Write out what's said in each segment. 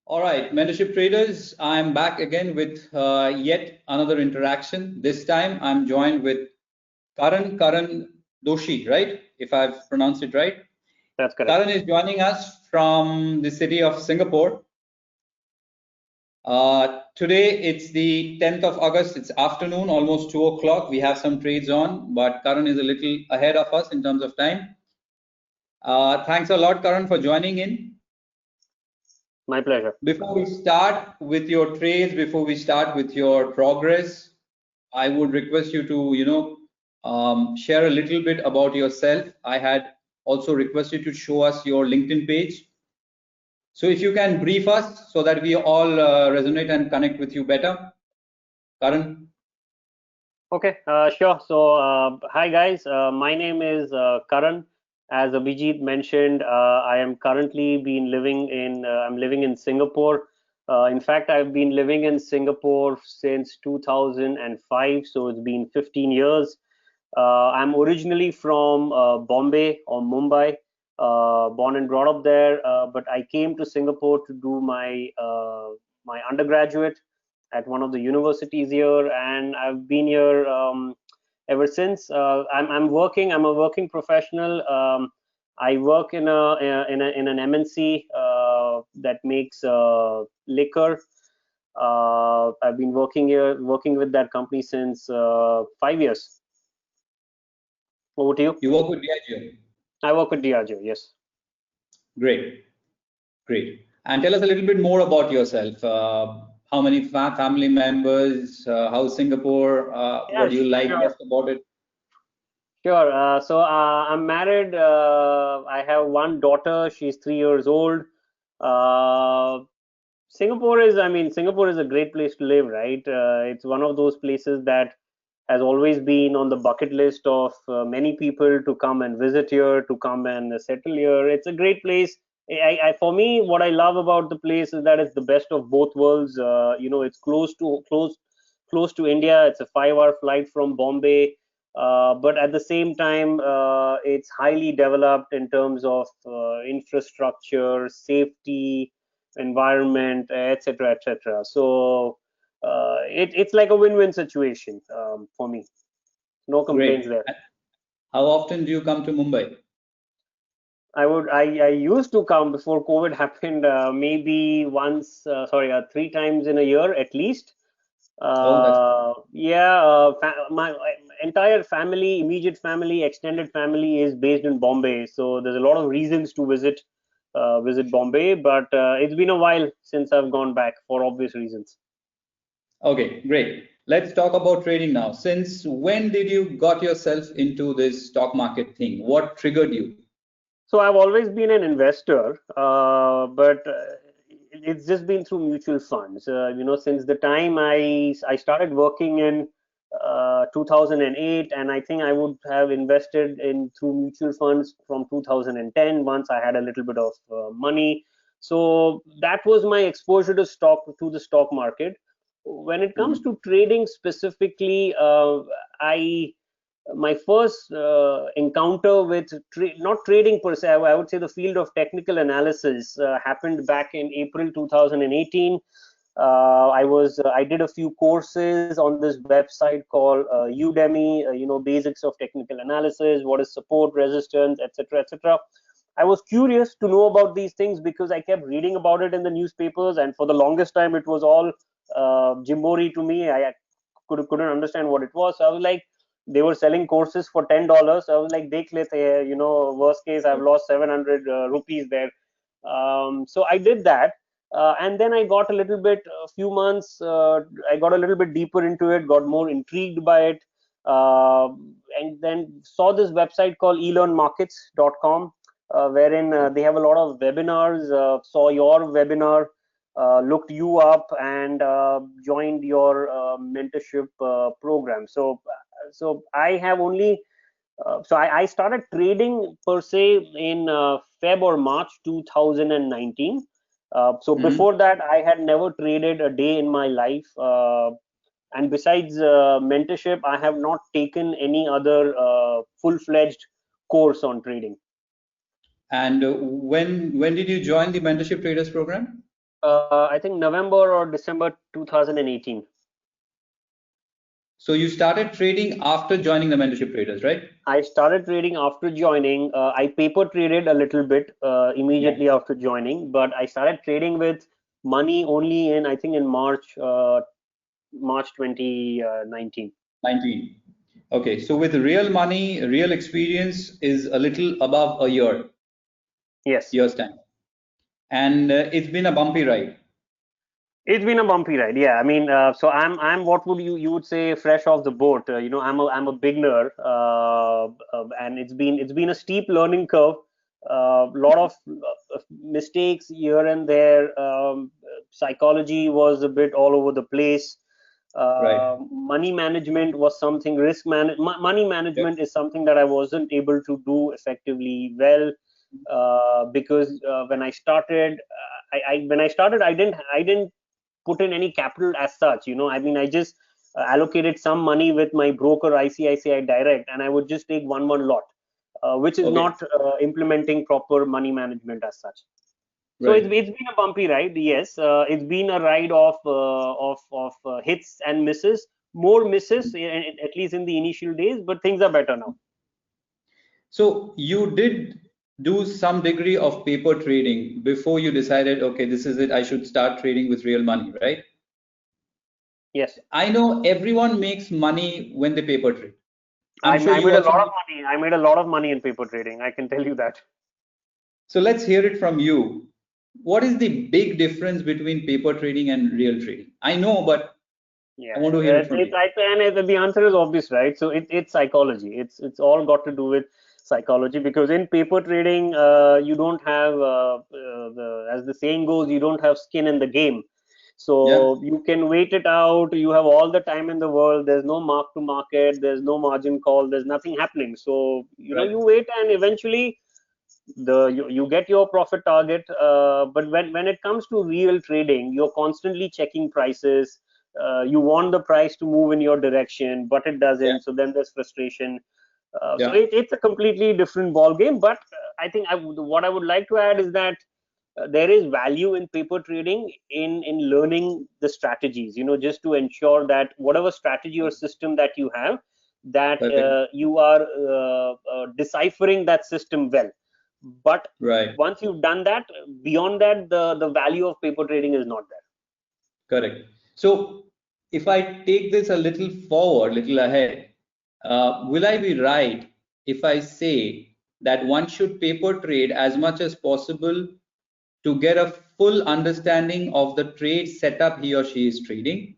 All right, Mentorship Traders, I'm back again with yet another interaction. This time I'm joined with Karan Doshi, right? If I've pronounced it right. That's correct. Karan is joining us from the city of Singapore. Today it's the 10th of August. It's afternoon, almost 2 o'clock. We have some trades on, but Karan is a little ahead of us in terms of time. Thanks a lot, Karan, for joining in. My pleasure. Before we start with your trades, before we start with your progress, I would request you to, share a little bit about yourself. I had also requested you to show us your LinkedIn page. So if you can brief us so that we all resonate and connect with you better. Karan? Okay, sure. So, hi guys. My name is Karan. As Abhijit mentioned, I am currently been living in. I'm living in Singapore. In fact, I've been living in Singapore since 2005. So it's been 15 years. I'm originally from Bombay or Mumbai, born and brought up there. But I came to Singapore to do my undergraduate at one of the universities here, and I've been here ever since. I'm working. I'm a working professional. I work in an MNC that makes liquor. I've been working with that company since 5 years. Over to you. You work with Diageo. I work with Diageo. Yes. Great, great. And tell us a little bit more about yourself. How many family members? How's Singapore? Yeah, What do you like sure. best about it? Sure. So I'm married. I have one daughter. She's 3 years old. Uh, Singapore is a great place to live, right? It's one of those places that has always been on the bucket list of many people to come and visit here, to come and settle here. It's a great place. For me, what I love about the place is that it's the best of both worlds. It's close to India. It's a 5 hour flight from Bombay. But at the same time, it's highly developed in terms of infrastructure, safety, environment, etc., etc. So it's like a win-win situation for me. No complaints Great. there. How often do you come to Mumbai? I used to come before COVID happened, maybe once, 3 times in a year at least. Oh, that's Yeah, my entire family, immediate family, extended family is based in Bombay, so there's a lot of reasons to visit Bombay, but it's been a while since I've gone back for obvious reasons. okay. Great. Let's talk about trading now. Since when did you got yourself into this stock market thing? What triggered you? So I've always been an investor, but it's just been through mutual funds. Since the time I started working in 2008, and I think I would have invested in through mutual funds from 2010 once I had a little bit of money. So that was my exposure to the stock market. When it comes Mhm. to trading specifically, I my first encounter with not trading per se, I would say the field of technical analysis happened back in April 2018. I did a few courses on this website called Udemy, basics of technical analysis, what is support, resistance, etc., etc. I was curious to know about these things because I kept reading about it in the newspapers, and for the longest time it was all jimbori to me. I couldn't understand what it was. So I was like, they were selling courses for $10. I was like, "Dekh lete hai," worst case, I've lost 700 rupees there. So I did that, and then I got a few months. I got a little bit deeper into it, got more intrigued by it, and then saw this website called elearnmarkets.com, wherein they have a lot of webinars. Saw your webinar, looked you up, and joined your mentorship program. So I have only I started trading per se in Feb or March 2019. So Mhm. before that, I had never traded a day in my life. And besides mentorship, I have not taken any other full-fledged course on trading. And when did you join the Mentorship Traders program? I think November or December 2018. So you started trading after joining the Mentorship Traders, right? I started trading after joining. I paper traded a little bit Yeah. immediately after joining, but I started trading with money only in, I think, in March 2019. 19. Okay, so with real money, real experience is a little above a Yes. year's time. And it's been a bumpy ride. It's been a bumpy ride, yeah. I mean, so I'm what would you would say fresh off the boat. I'm a beginner, and it's been a steep learning curve. A lot of mistakes here and there. Psychology was a bit all over the place. Right. Money management was something. Money Yep. management is something that I wasn't able to do effectively well, because when I started, when I started, I didn't put in any capital as such. I mean, I just allocated some money with my broker ICICI Direct, and I would just take one lot, which is Okay. not implementing proper money management as such. So it's, Right. it's been a bumpy ride, yes. It's been a ride of hits and misses, more misses, at least in the initial days, but things are better now. So you did do some degree of paper trading before you decided, okay, this is it, I should start trading with real money, right? Yes. I know everyone makes money when they paper trade. I, I'm sure I you made a also lot of make. money. I made a lot of money in paper trading. I can tell you that. So let's hear it from you. What is the big difference between paper trading and real trading? I know, but I Yeah, want to hear it it's, from it's you. I, and the answer is obvious, right? So it's psychology. It's all got to do with psychology, because in paper trading, you don't have as the saying goes, you don't have skin in the game. Yeah. So you can wait it out. You have all the time in the world. There's no mark to market. There's no margin call. There's nothing happening. So Right. you wait, and eventually you get your profit target. But when it comes to real trading, you're constantly checking prices. You want the price to move in your direction, but it Yeah. doesn't. So then there's frustration. So Yeah. it's a completely different ball game. But I think what I would like to add is that there is value in paper trading in learning the strategies. Just to ensure that whatever strategy or system that you have, that Perfect. you are deciphering that system well. But Right. once you've done that, beyond that, the value of paper trading is not there. Correct. So if I take this a little forward, little ahead, will I be right if I say that one should paper trade as much as possible to get a full understanding of the trade setup he or she is trading?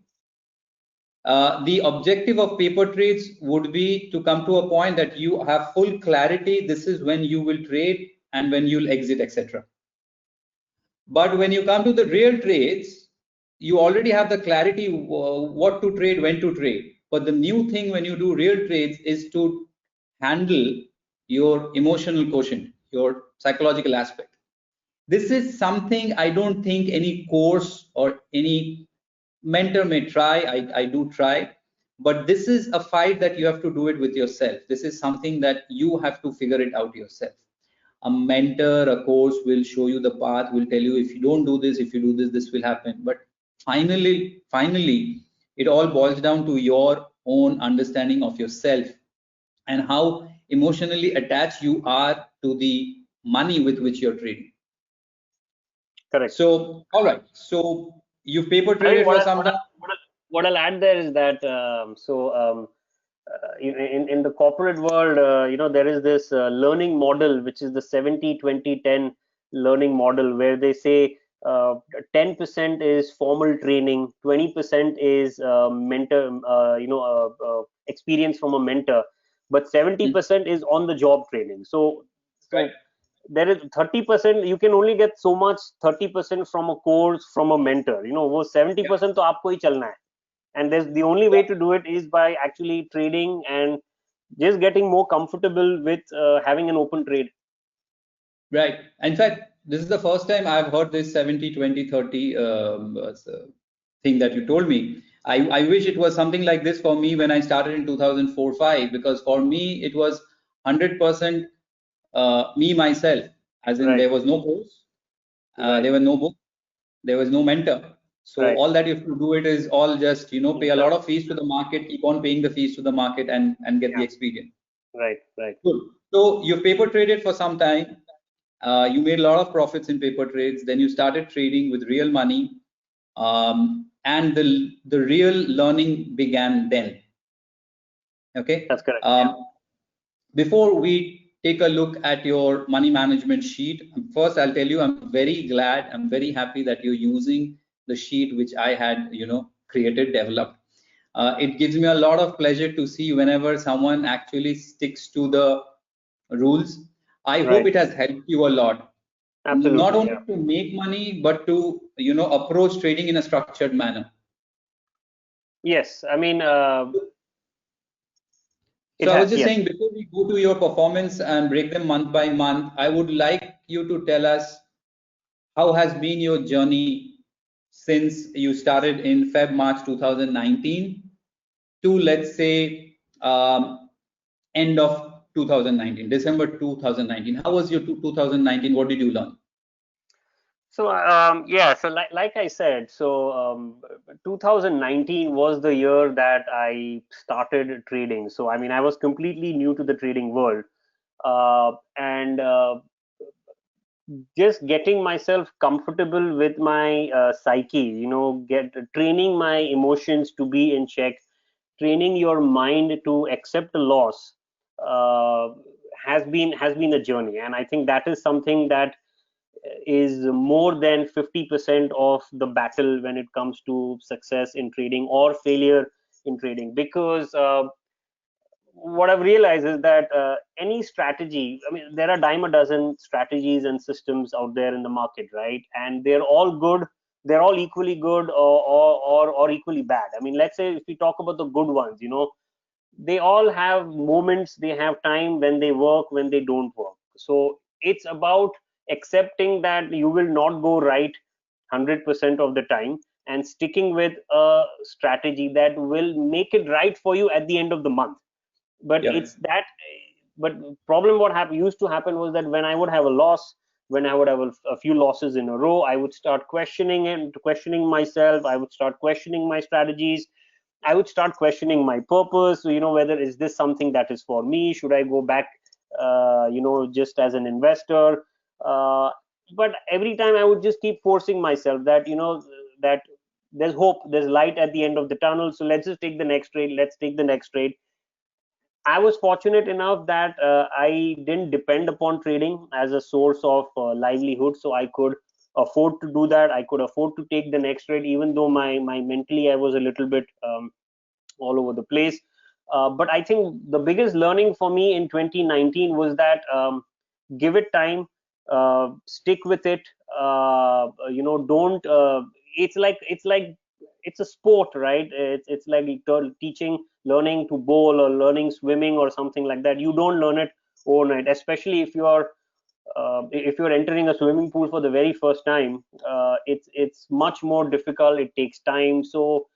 The objective of paper trades would be to come to a point that you have full clarity. This is when you will trade and when you'll exit, etc. But when you come to the real trades, you already have the clarity what to trade, when to trade. But the new thing when you do real trades is to handle your emotional quotient, your psychological aspect. This is something I don't think any course or any mentor may try. I do try, but this is a fight that you have to do it with yourself. This is something that you have to figure it out yourself. A mentor, a course will show you the path, will tell you if you don't do this, if you do this, this will happen. But finally, it all boils down to your own understanding of yourself and how emotionally attached you are to the money with which you're trading. Correct. So, all right. So you paper I think traded for some time. what I'll add there is that in the corporate world, there is this learning model, which is the 70-20-10 learning model, where they say 10% is formal training, 20% is mentor, experience from a mentor, but Mm, 70% is on the job training. right. So there is 30%. You can only get so much 30% from a course, from a mentor. वो 70% तो आपको ही चलना है. And there's the only way Yeah. to do it is by actually trading and just getting more comfortable with having an open trade. Right. In fact, this is the first time I've heard this 70-20-30 thing that you told me. I wish it was something like this for me when I started in 2004-5, because for me it was 100% me myself, as in Right. there was no course, Right. there were no books. there was no mentor. So Right. all that you have to do it is all just, pay a lot of fees to the market, keep on paying the fees to the market, and get the Yeah. experience. Right. Right. Good. So you've paper traded for some time. You made a lot of profits in paper trades. Then you started trading with real money, and the real learning began then. Okay. That's correct. Yeah. Before we take a look at your money management sheet, first I'll tell you I'm very glad, I'm very happy that you're using the sheet which I had, created, developed. It gives me a lot of pleasure to see whenever someone actually sticks to the rules. I hope Right. it has helped you a lot, not Absolutely. only Yeah. to make money, but to, approach trading in a structured manner. Yes. I mean, it So I was has. just Yes. saying, before we go to your performance and break them month by month, I would like you to tell us how has been your journey since you started in March 2019 to, let's say, end of 2019, December 2019. How was your 2019? What did you learn? So yeah, so like I said, so 2019 was the year that I started trading. So I mean, I was completely new to the trading world, and just getting myself comfortable with my psyche, get training my emotions to be in check, training your mind to accept a loss, uh, has been a journey, and I think that is something that is more than 50% of the battle when it comes to success in trading or failure in trading. Because what I've realized is that any strategy, I mean, there are dime a dozen strategies and systems out there in the market, right? And they're all good. They're all equally good, or equally bad. I mean, let's say if we talk about the good ones, they all have moments, they have time when they work, when they don't work. So it's about accepting that you will not go right 100% of the time, and sticking with a strategy that will make it right for you at the end of the month. But Yeah. it's that, but problem what used to happen was that when I would have a loss, when I would have a few losses in a row, I would start questioning myself, I would start questioning my strategies, I would start questioning my purpose. So, whether is this something that is for me? Should I go back, just as an investor? Uh, but every time I would just keep forcing myself that, that there's hope, there's light at the end of the tunnel. So let's just take the next trade. Let's take the next trade. I was fortunate enough that I didn't depend upon trading as a source of livelihood, so I could afford to do that. I could afford to take the next trade, even though my mentally I was a little bit all over the place. But I think the biggest learning for me in 2019 was that give it time, stick with it. Don't. It's a sport, right? It's like teaching, learning to bowl or learning swimming or something like that. You don't learn it overnight, especially if you're entering a swimming pool for the very first time. It's much more difficult, it takes time. So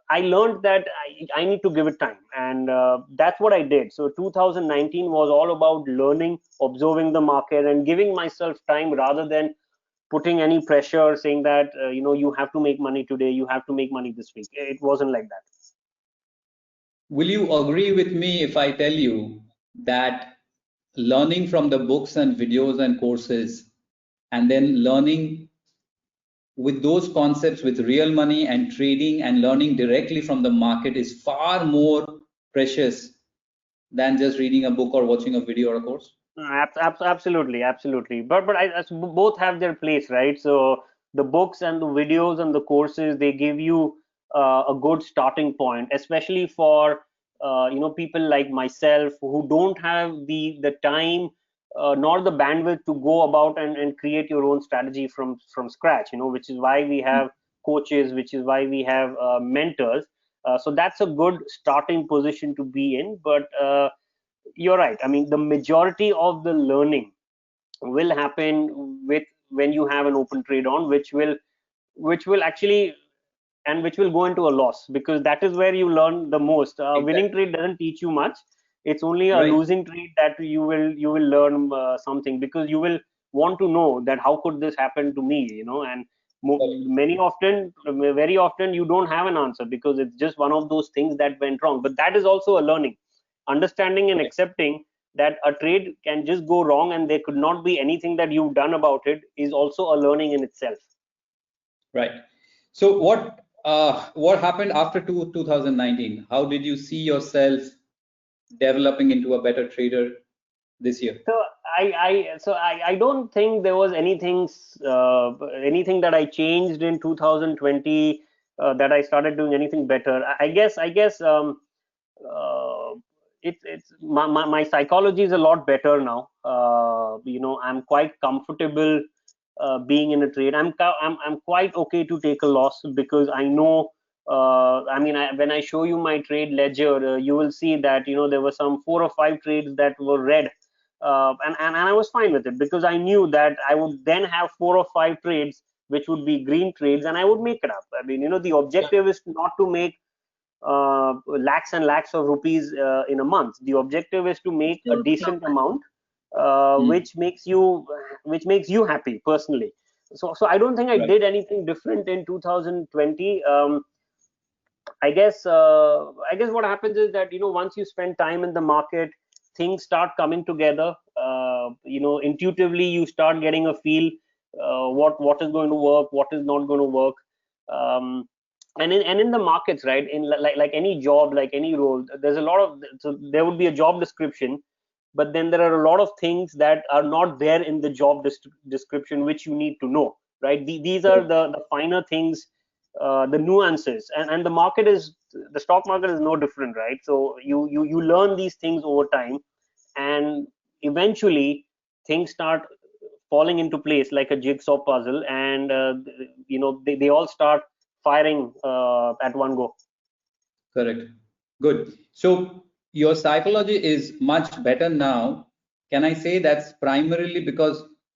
I learned that I need to give it time, and that's what I did. So 2019 was all about learning, observing the market, and giving myself time rather than putting any pressure, saying that you have to make money today, you have to make money this week. It wasn't like that. Will you agree with me if I tell you that learning from the books and videos and courses, and then learning with those concepts with real money and trading and learning directly from the market is far more precious than just reading a book or watching a video or a course? Absolutely, absolutely. But both have their place, right? So the books and the videos and the courses, they give you a good starting point, especially for people like myself who don't have the time, nor the bandwidth to go about and create your own strategy from scratch. Which is why we have coaches, which is why we have mentors. So that's a good starting position to be in. But you're right. I mean, the majority of the learning will happen with when you have an open trade on, which will actually, and which will go into a loss, because that is where you learn the most. Winning Exactly. trade doesn't teach you much. It's only a Right. losing trade that you will learn something, because you will want to know that how could this happen to me, and Very often you don't have an answer because it's just one of those things that went wrong. But that is also a learning, understanding and accepting that a trade can just go wrong and there could not be anything that you've done about it is also a learning in itself. Right. So what happened after 2019? How did you see yourself developing into a better trader this year? So I don't think there was anything that I changed in 2020 that I started doing anything better. I guess uh, it's my psychology is a lot better now. I'm quite comfortable being in a trade. I'm quite okay to take a loss because I know. When I show you my trade ledger, you will see that there were some 4 or 5 trades that were red, and I was fine with it because I knew that I would then have 4 or 5 trades which would be green trades, and I would make it up. I mean, the Yeah. objective is not to make lakhs and lakhs of rupees in a month. The objective is to make a decent amount, Hmm. which makes you happy personally. So I don't think I Right. did anything different in 2020. I guess what happens is that once you spend time in the market, things start coming together. Intuitively you start getting a feel what is going to work, what is not going to work. Um, and in the markets, right, in like any job, like any role, there's a lot of, so there would be a job description, but then there are a lot of things that are not there in the job description which you need to know, right? These are Correct. the finer things, the nuances, and the stock market is no different, right? So you learn these things over time, and eventually things start falling into place like a jigsaw puzzle, and they all start firing at one go. Correct. Good. So your psychology is much better now. Can I say that's primarily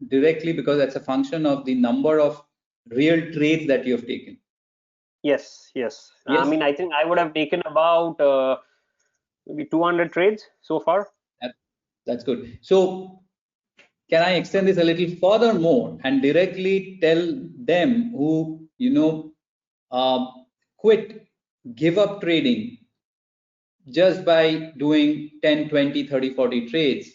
directly because that's a function of the number of real trades that you have taken? Yes. I Yes. mean, I think I would have taken about maybe 200 trades so far. That, that's good. So can I extend this a little further more and directly tell them who, uh, quit, give up trading just by doing 10, 20, 30, 40 trades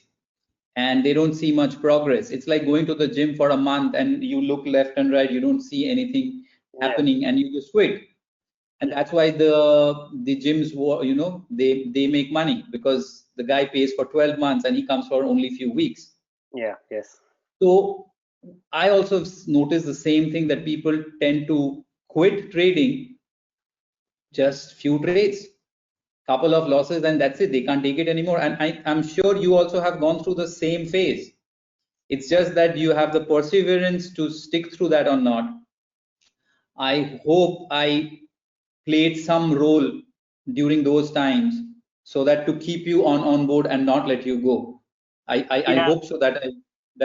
and they don't see much progress? It's like going to the gym for a month and you look left and right, you don't see anything Yeah, happening and you just quit. And that's why the gyms, they make money because the guy pays for 12 months and he comes for only a few weeks. yeah, yes, So I also noticed the same thing, that people tend to quit trading just few trades, couple of losses, and that's it. They can't take it anymore. And I'm sure you also have gone through the same phase. It's just that you have the perseverance to stick through that or not. I hope I played some role during those times so that to keep you on board and not let you go. I yeah, hope so that I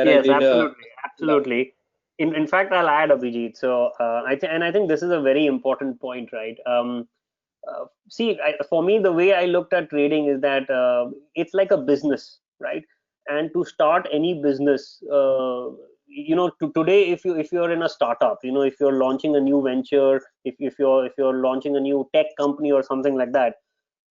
yes, did absolutely, enough. absolutely. In fact, I'll add, Abhijit. So I think this is a very important point, right? See, for me, the way I looked at trading is that it's like a business, right? And to start any business, today, if you're in a startup, if you're launching a new venture, if you're launching a new tech company or something like that,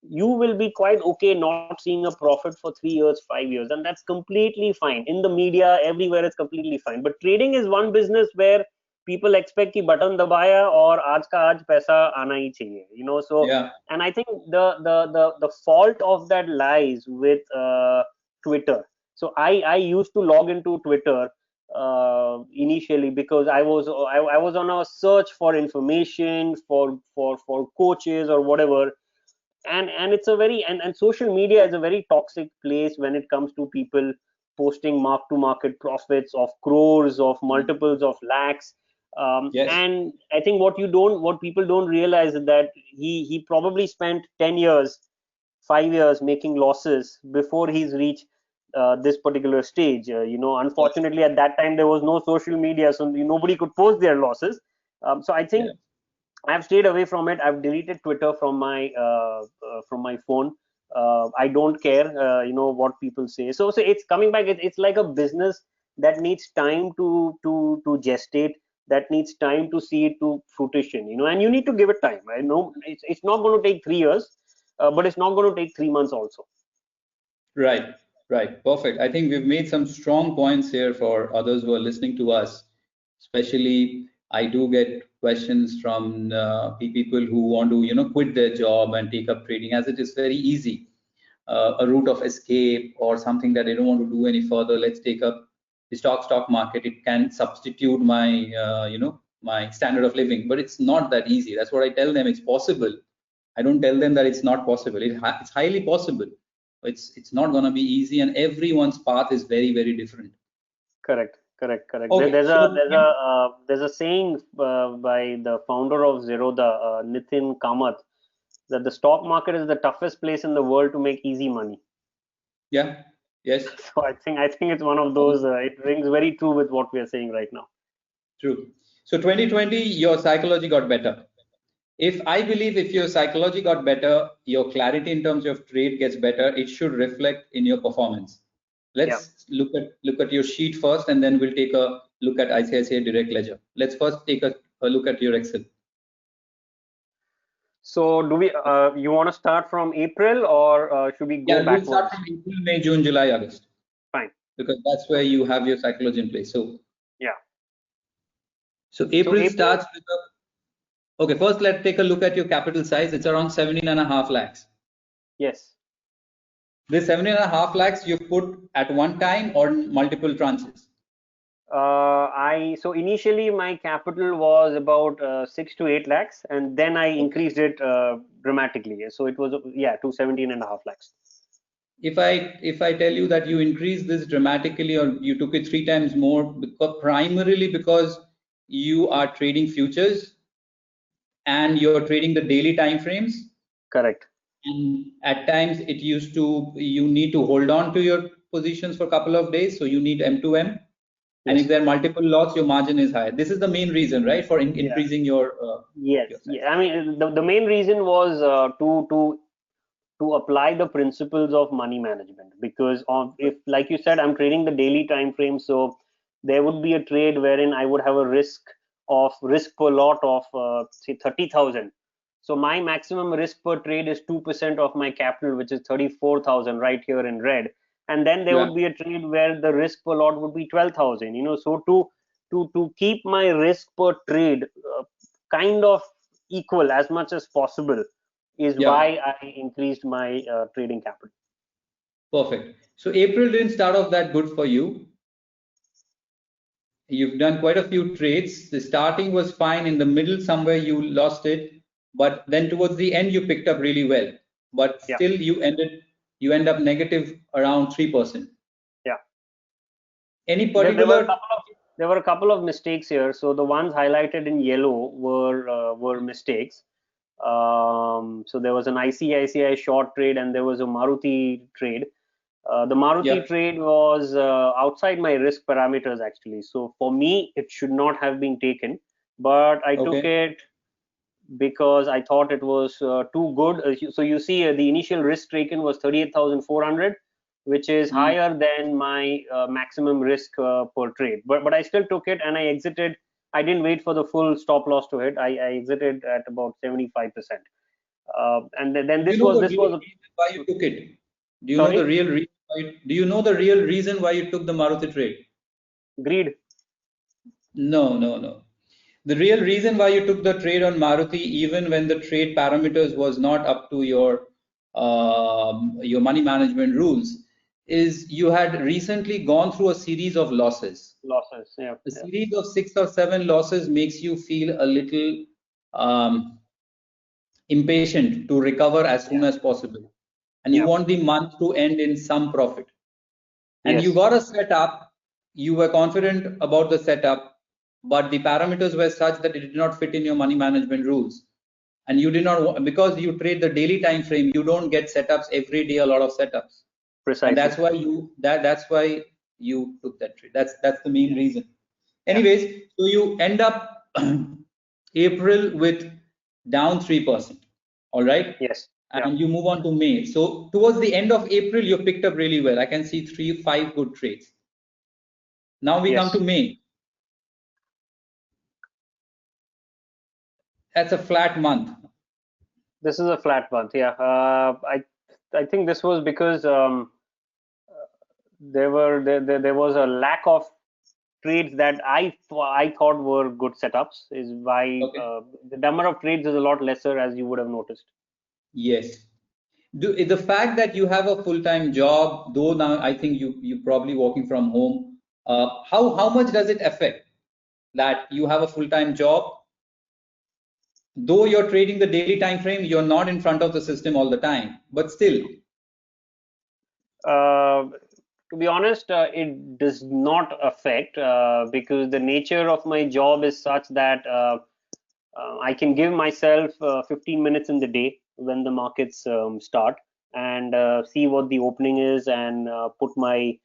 you will be quite okay not seeing a profit for 3 years, 5 years, and that's completely fine. In the media, everywhere, it's completely fine. But trading is one business where people expect कि button दबाया और आज का आज पैसा आना ही चाहिए, so. Yeah. And I think the fault of that lies with Twitter. So I used to log into Twitter initially because I was on a search for information, for coaches or whatever. And it's a very, and social media is a very toxic place when it comes to people posting mark to market profits of crores, of multiples of lakhs. Yes. And I think what people don't realize is that he probably spent 10 years, 5 years making losses before he's reached this particular stage. Yes. Unfortunately at that time there was no social media, so nobody could post their losses. So I Yeah. think I've stayed away from it. I've deleted Twitter from my phone. I don't care, what people say. So it's coming back. It's like a business that needs time to gestate. that needs time to see it to fruition, and you need to give it time. I know it's not going to take 3 years, but it's not going to take 3 months also. Right, right. Perfect. I think we've made some strong points here for others who are listening to us. Especially, I do get questions from people who want to, quit their job and take up trading, as it is very easy, a route of escape or something that they don't want to do any further. Let's take up the stock market. It can substitute my, my standard of living, but it's not that easy. That's what I tell them. It's possible. I don't tell them that it's not possible. It's highly possible. It's not going to be easy, and everyone's path is very, very different. Correct. Okay, There's a saying by the founder of Zerodha, Nitin Kamath, that the stock market is the toughest place in the world to make easy money. Yeah. Yes. So I think it's one of those. It rings very true with what we are saying right now. True. So 2020, your psychology got better. I believe if your psychology got better, your clarity in terms of trade gets better, it should reflect in your performance. Let's look at your sheet first, and then we'll take a look at ICICI Direct Ledger. Let's first take a look at your Excel. So do we? You want to start from April, or should we go backwards? We'll start from April, May, June, July, August. Fine. Because that's where you have your psychology in place. So yeah. So April starts with okay, first let's take a look at your capital size. It's around 17.5 lakhs. Yes. This 17.5 lakhs you put at one time or multiple tranches? So initially my capital was about 6 to 8 lakhs, and then I increased it dramatically. So it was to 17.5 lakhs. If I tell you that you increased this dramatically, or you took it 3 times more, primarily because you are trading futures and you're trading the daily time frames. Correct. And at times you need to hold on to your positions for a couple of days, so you need M2M. And if there are multiple lots, your margin is higher. This is the main reason, right, for increasing your yes. I mean, the main reason was to apply the principles of money management, because if, like you said, I'm trading the daily time frame, so there would be a trade wherein I would have a risk per lot of say 30,000. So my maximum risk per trade is 2% of my capital, which is 34,000 right here in red. And then there would be a trade where the risk per lot would be 12,000. So to keep my risk per trade kind of equal as much as possible is why I increased my trading capital. Perfect. So April didn't start off that good for you. You've done quite a few trades. The starting was fine. In the middle somewhere you lost it, but then towards the end you picked up really well. But still you end up negative around 3%. Yeah. Any particular? There were a couple of mistakes here. So the ones highlighted in yellow were mistakes. So there was an ICICI short trade and there was a Maruti trade. The Maruti trade was outside my risk parameters actually. So for me, it should not have been taken, but I took it because I thought it was too good. So you see, the initial risk taken was 38,400, which is higher than my maximum risk per trade. But I still took it and I exited. I didn't wait for the full stop loss to hit. I exited at about 75%. And then this was why you took it. Do you know the real reason? Do you know the real reason why you took the Maruti trade? Greed. No. The real reason why you took the trade on Maruti, even when the trade parameters was not up to your money management rules, is you had recently gone through a series of losses. A series of 6 or 7 losses makes you feel a little impatient to recover as soon as possible, and you want the month to end in some profit. And you got a setup. You were confident about the setup, but the parameters were such that it did not fit in your money management rules, and you did not, because you trade the daily time frame, you don't get setups every day, a lot of setups. Precisely. And that's why you took that trade. That's the main reason. Anyways, so you end up April with down 3%. All right. Yes. And you move on to May. So towards the end of April, you picked up really well. I can see 3-5 good trades. Now we come to May. That's a flat month. This is a flat month. Yeah. I think this was because there was a lack of trades that I thought were good setups. Is why Okay. the number of trades is a lot lesser, as you would have noticed. Yes. The fact that you have a full-time job, though now I think you probably working from home, how much does it affect that you have a full-time job? Though you're trading the daily time frame, you're not in front of the system all the time, but still. To be honest, it does not affect because the nature of my job is such that I can give myself 15 minutes in the day when the markets start and see what the opening is and put my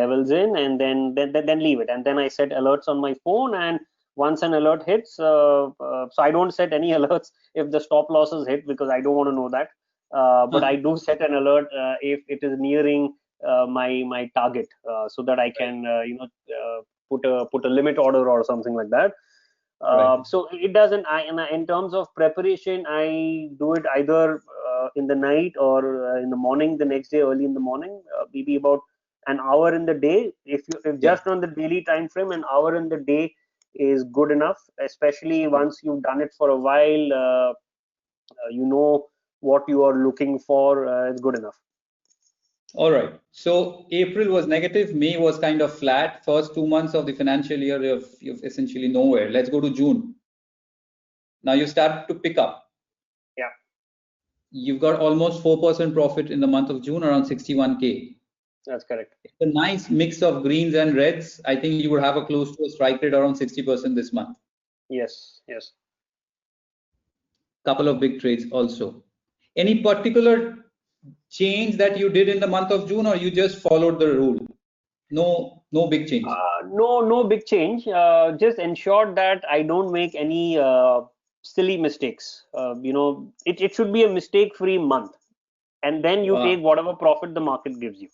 levels in, and then leave it. And then I set alerts on my phone, and once an alert hits, so I don't set any alerts if the stop losses hit because I don't want to know that. But I do set an alert if it is nearing my target, so that I can put a limit order or something like that. Right. So it doesn't. In terms of preparation, I do it either in the night or in the morning. The next day, early in the morning, maybe about an hour in the day. If Yeah. just on the daily time frame, an hour in the day is good enough. Especially once you've done it for a while, you know what you are looking for. It's good enough. All right. So April was negative, May was kind of flat. First 2 months of the financial year, you've essentially nowhere. Let's go to June. Now you start to pick up. Yeah. You've got almost 4% profit in the month of June, around 61K. That's correct. It's a nice mix of greens and reds. I think you would have a close to a strike rate around 60% this month. Yes. Yes. Couple of big trades also. Any particular change that you did in the month of June, or you just followed the rule? No big change. No big change. Just ensure that I don't make any silly mistakes. It should be a mistake-free month, and then you take whatever profit the market gives you.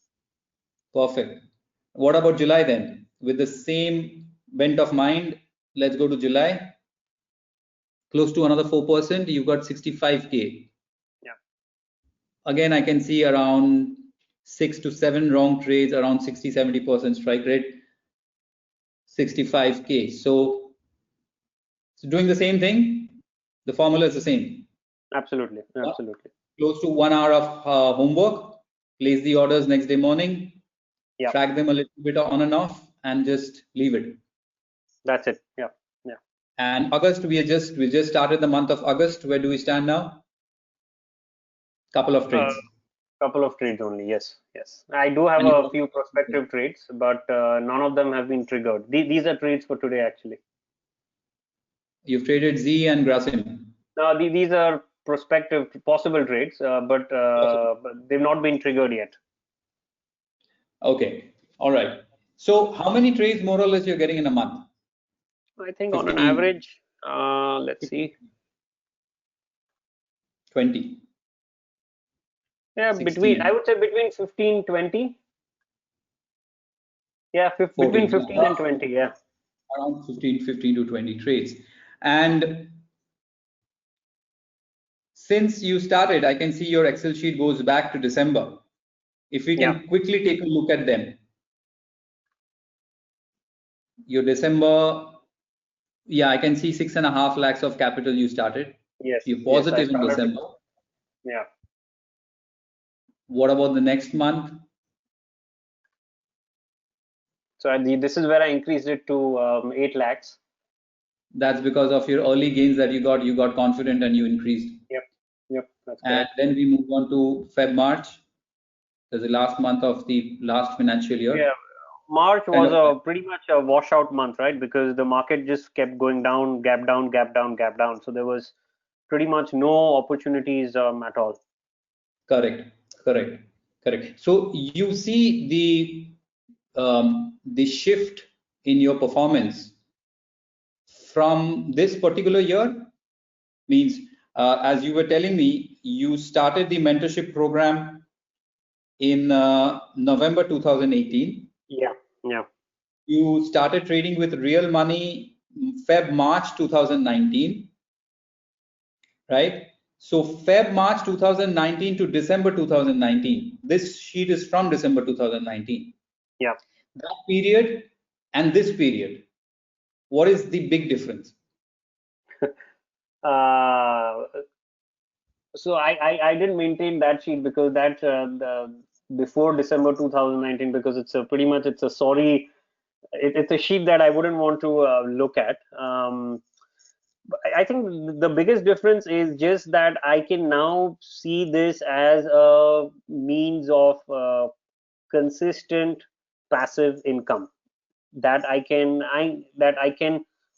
Perfect. What about July then? With the same bent of mind, let's go to July. Close to another 4%. You've got 65K. Yeah. Again, I can see around 6 to 7 wrong trades, around 60-70% strike rate. 65K. So doing the same thing, the formula is the same. Absolutely. Close to 1 hour of homework, place the orders next day morning, Yeah. track them a little bit on and off, and just leave it. That's it. Yeah. And August, we just started the month of August. Where do we stand now? Couple of trades. Couple of trades only. Yes. I do have a few prospective trades, but none of them have been triggered. These are trades for today, actually. You've traded Z and Grasim. No, these are prospective possible trades, but they've not been triggered yet. Okay. All right. So how many trades more or less you're getting in a month? I think 15. On an average, let's see. 20. Yeah, 16. I would say between 15, 20. Yeah, between 15 and 20. Yeah. Around 15 to 20 trades. And since you started, I can see your Excel sheet goes back to December. If we can quickly take a look at them. Your December, yeah, I can see 6.5 lakhs of capital you started. Yes. You're positive in December. Yeah. What about the next month? So this is where I increased it to 8 lakhs. That's because of your early gains that you got. You got confident and you increased. Yep. That's and correct. Then we move on to March. That's the last month of the last financial year. Yeah. March was pretty much a washout month, right? Because the market just kept going down, gap down. So there was pretty much no opportunities at all. Correct. So you see the shift in your performance from this particular year. Means as you were telling me, you started the mentorship program in November 2018. Yeah. You started trading with real money March 2019. right? So Feb March 2019 to December 2019. This sheet is from December 2019. Yeah. That period and this period, what is the big difference? So I didn't maintain that sheet because that before December 2019, because it's a pretty much it's a sorry it's a sheet that I wouldn't want to look at. But I think the biggest difference is just that I can now see this as a means of consistent passive income that I can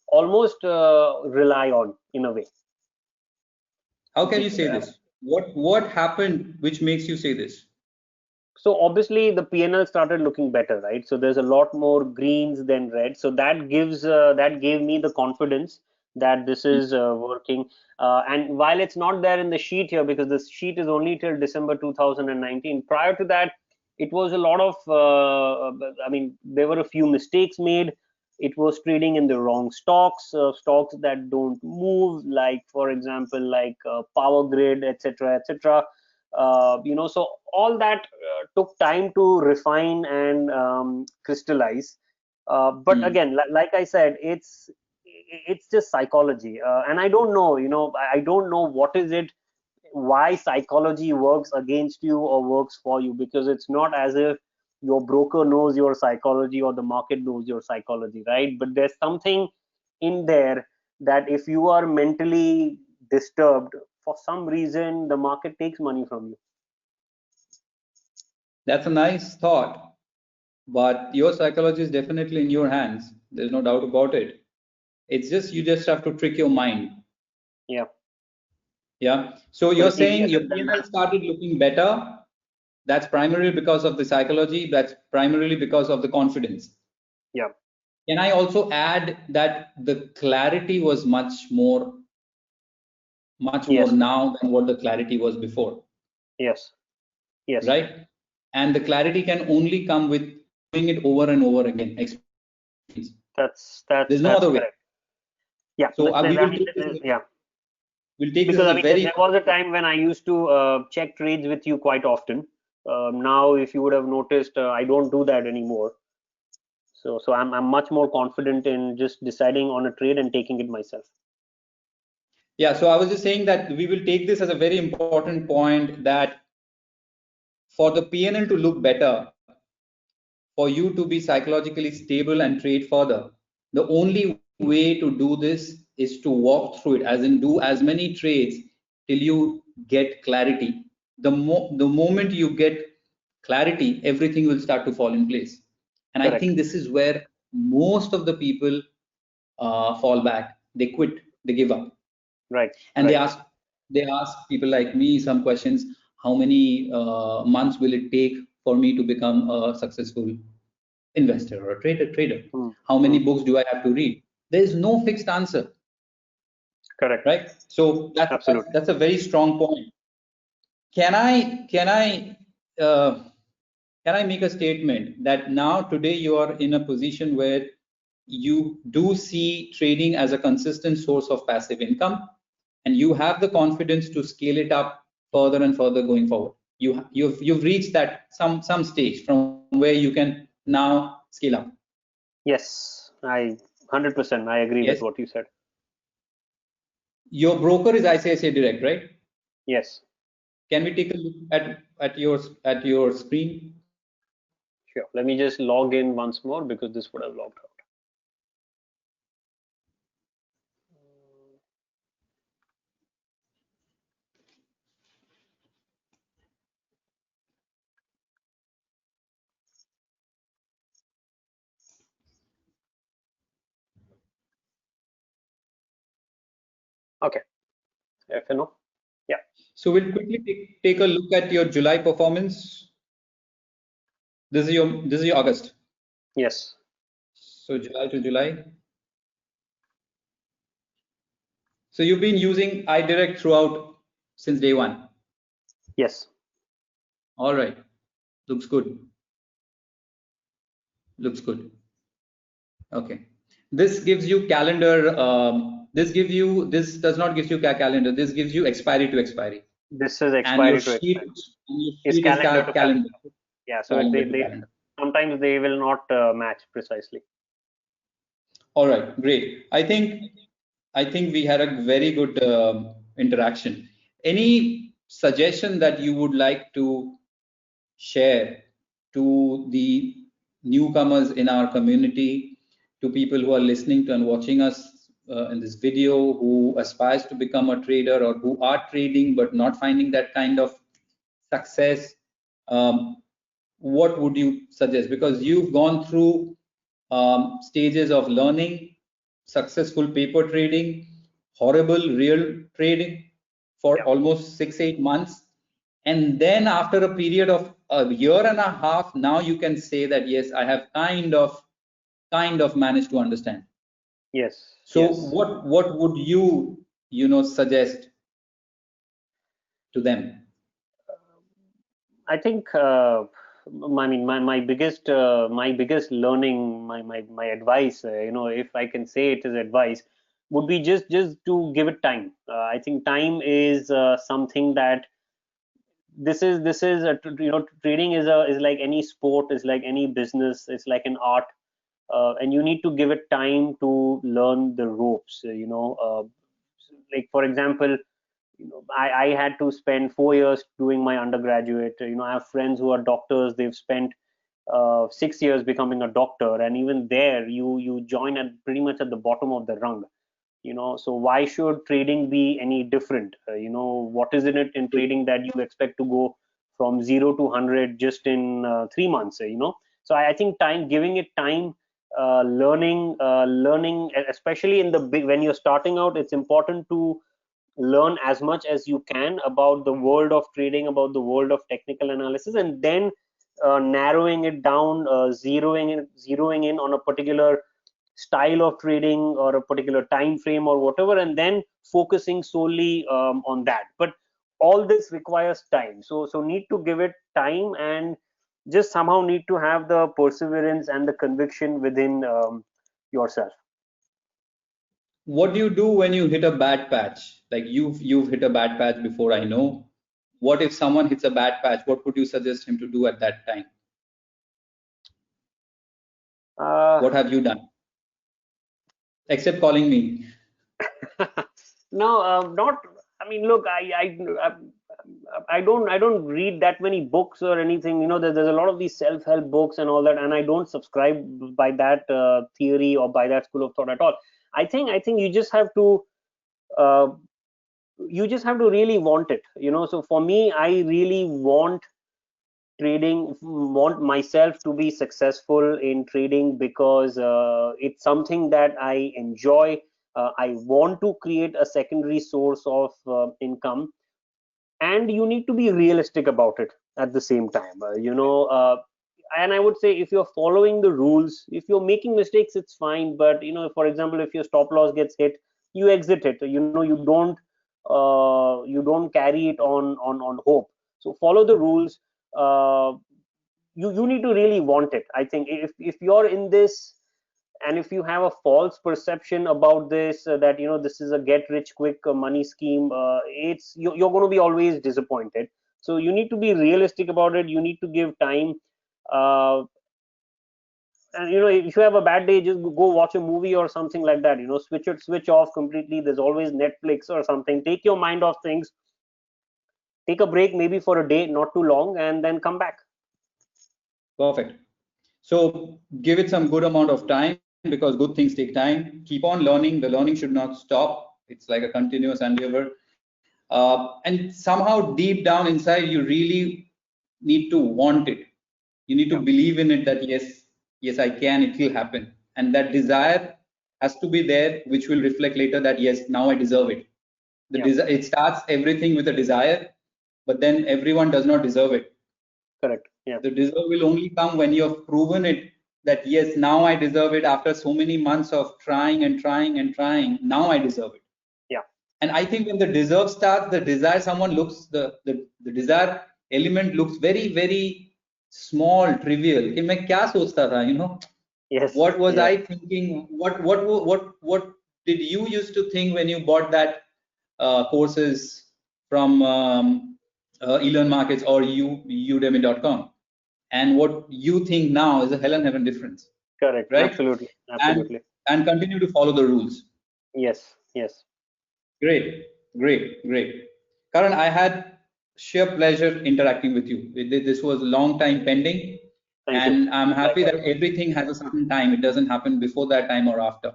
almost rely on in a way. How can you say this? What happened which makes you say this? So obviously the PNL started looking better, right? So there's a lot more greens than red. So that gave me the confidence that this is working. And while it's not there in the sheet here, because the sheet is only till December 2019. Prior to that, it was a lot of. I mean, there were a few mistakes made. It was trading in the wrong stocks, stocks that don't move, like for example, like Power Grid, etc., etc. So all that took time to refine and crystallize. But Hmm. again, like I said, it's just psychology, and I don't know. I don't know what is it, why psychology works against you or works for you, because it's not as if your broker knows your psychology or the market knows your psychology, right? But there's something in there that if you are mentally disturbed for some reason, the market takes money from you. That's a nice thought, but your psychology is definitely in your hands. There's no doubt about it. It's just you just have to trick your mind. Yeah. Yeah. So So you're it's easier saying your said than PNL done. started looking better. That's primarily because of the psychology. That's primarily because of the confidence. Yeah. Can I also add that the clarity was much more Yes. now than what the clarity was before, Yes. Yes. right? And the clarity can only come with doing it over and over again. There's no That's other way. correct. Yeah. So we I will mean, take this. yeah. We'll take this Because as I a mean, very there was a time when I used to check trades with you quite often. Now, if you would have noticed, I don't do that anymore. So I'm much more confident in just deciding on a trade and taking it myself. yeah. So I was just saying that we will take this as a very important point that for the PNL to look better, for you to be psychologically stable and trade further, the only way to do this is to walk through it, as in do as many trades till you get clarity. The moment you get clarity, everything will start to fall in place. And I Correct. think this is where most of the people fall back. They quit. They give up. Right. And Right. they ask people like me some questions. How many months will it take for me to become a successful investor or a trader? Hmm. How many Hmm. books do I have to read? There is no fixed answer, Correct. right? So Absolutely. that's a very strong point. Can I can I make a statement that now today you are in a position where you do see trading as a consistent source of passive income, and you have the confidence to scale it up further and further going forward. You've reached that some stage from where you can now scale up. Yes. 100%. I agree with Yes. what you said. Your broker is ICICI Direct, right? Yes. Can we take a look at your screen? Sure. Let me just log in once more because this would have logged out. Okay. FNO. Yeah. So we'll quickly take a look at your July performance. This is your August. Yes. So July to July. So you've been using iDirect throughout since day one. Yes. All right. Looks good. Looks good. Okay. This gives you calendar this does not give you calendar. This gives you expiry to expiry. This is And your expiry to sheet, expiry. is Calendar to calendar. calendar. Yeah, so Calendar to they calendar. sometimes they will not match precisely. All right, great. I think we had a very good interaction. Any suggestion that you would like to share to the newcomers in our community, to people who are listening to and watching us in this video, who aspires to become a trader or who are trading but not finding that kind of success? What would you suggest? Because you've gone through stages of learning, successful paper trading, horrible real trading for almost 6-8 months, and then after a period of a year and a half, now you can say that yes, I have kind of managed to understand. Yes. So yes. what would you suggest to them? I think my biggest learning, my advice, if I can say it as advice, would be just to give it time. I think time is something that trading is like any sport, is like any business, it's like an art, and you need to give it time to learn the ropes. Like for example, I had to spend 4 years doing my undergraduate. I have friends who are doctors. They've spent 6 years becoming a doctor, and even there, you join at pretty much at the bottom of the rung. So why should trading be any different? What is in it in trading that you expect to go from 0 to 100 just in 3 months? So I think giving it time, learning, especially in the big, when you're starting out, it's important to learn as much as you can about the world of trading, about the world of technical analysis, and then narrowing it down, zeroing in on a particular style of trading or a particular time frame or whatever, and then focusing solely on that. But all this requires time, so need to give it time, and just somehow need to have the perseverance and the conviction within yourself. What do you do when you hit a bad patch? Like you've hit a bad patch before, I know. What if someone hits a bad patch? What would you suggest him to do at that time? What have you done? Except calling me. No, not. I mean, look, I don't read that many books or anything. There's a lot of these self-help books and all that, and I don't subscribe by that theory or by that school of thought at all. I think you just have to really want it. So for me, I really want myself to be successful in trading because it's something that I enjoy. I want to create a secondary source of income, and you need to be realistic about it at the same time. And I would say, if you're following the rules, if you're making mistakes, it's fine. But for example, if your stop loss gets hit, you exit it. You don't carry it on hope. So follow the rules. uh, you need to really want it. I think if you're in this, and if you have a false perception about this, that this is a get rich quick money scheme, you're going to be always disappointed. So you need to be realistic about it. You need to give time. uh, and if you have a bad day, just go watch a movie or something like that. Switch off completely. There's always Netflix or something. Take your mind off things. Take a break, maybe for a day, not too long, and then come back. Perfect. So give it some good amount of time, because good things take time. Keep on learning. The learning should not stop. It's like a continuous endeavor. And somehow deep down inside, you really need to want it. You need to believe in it that yes, I can, it will happen. And that desire has to be there, which will reflect later that yes, now I deserve it. It starts everything with a desire, but then everyone does not deserve it. Correct. Yeah. The deserve will only come when you have proven it that yes, now I deserve it after so many months of trying and trying and trying. Now I deserve it. Yeah. And I think when the deserve starts, the desire someone looks the desire element looks very, very small, trivial. कि मैं क्या सोचता था, Yes. what was Yeah. I thinking? What did you used to think when you bought that courses from eLearn Markets or udemy.com, and what you think now is a hell and heaven difference, Correct. right? Absolutely. Absolutely. And continue to follow the rules. Yes. Yes. Great, great, great. Karan, I had sheer pleasure interacting with you. This was a long time pending, Thank and you. I'm happy that everything has a certain time. It doesn't happen before that time or after.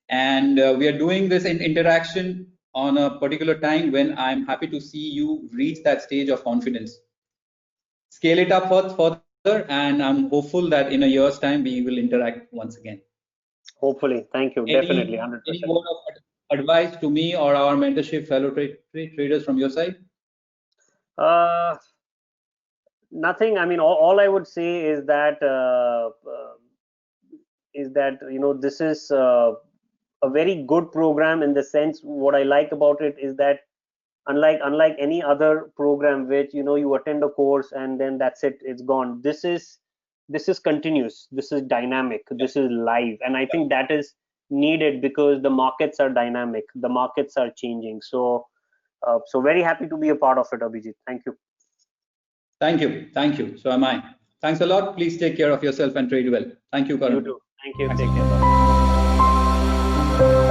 And we are doing this in interaction on a particular time when I'm happy to see you reach that stage of confidence. Scale it up further, and I'm hopeful that in a year's time we will interact once again. Hopefully. Thank you. Definitely. 100%. Any word of advice to me or our mentorship fellow traders from your side? Nothing. I mean, all I would say is that this is a very good program, in the sense, what I like about it is that unlike any other program which you attend a course and then that's it, it's gone. This is continuous, this is dynamic, this is live, and I think that is needed because the markets are dynamic, the markets are changing. So very happy to be a part of it, Abhijit. Thank you. Thank you. Thank you. So am I. Thanks a lot. Please take care of yourself and trade well. Thank you, Karan. You too. Thank you. Thanks. Take care. Bye.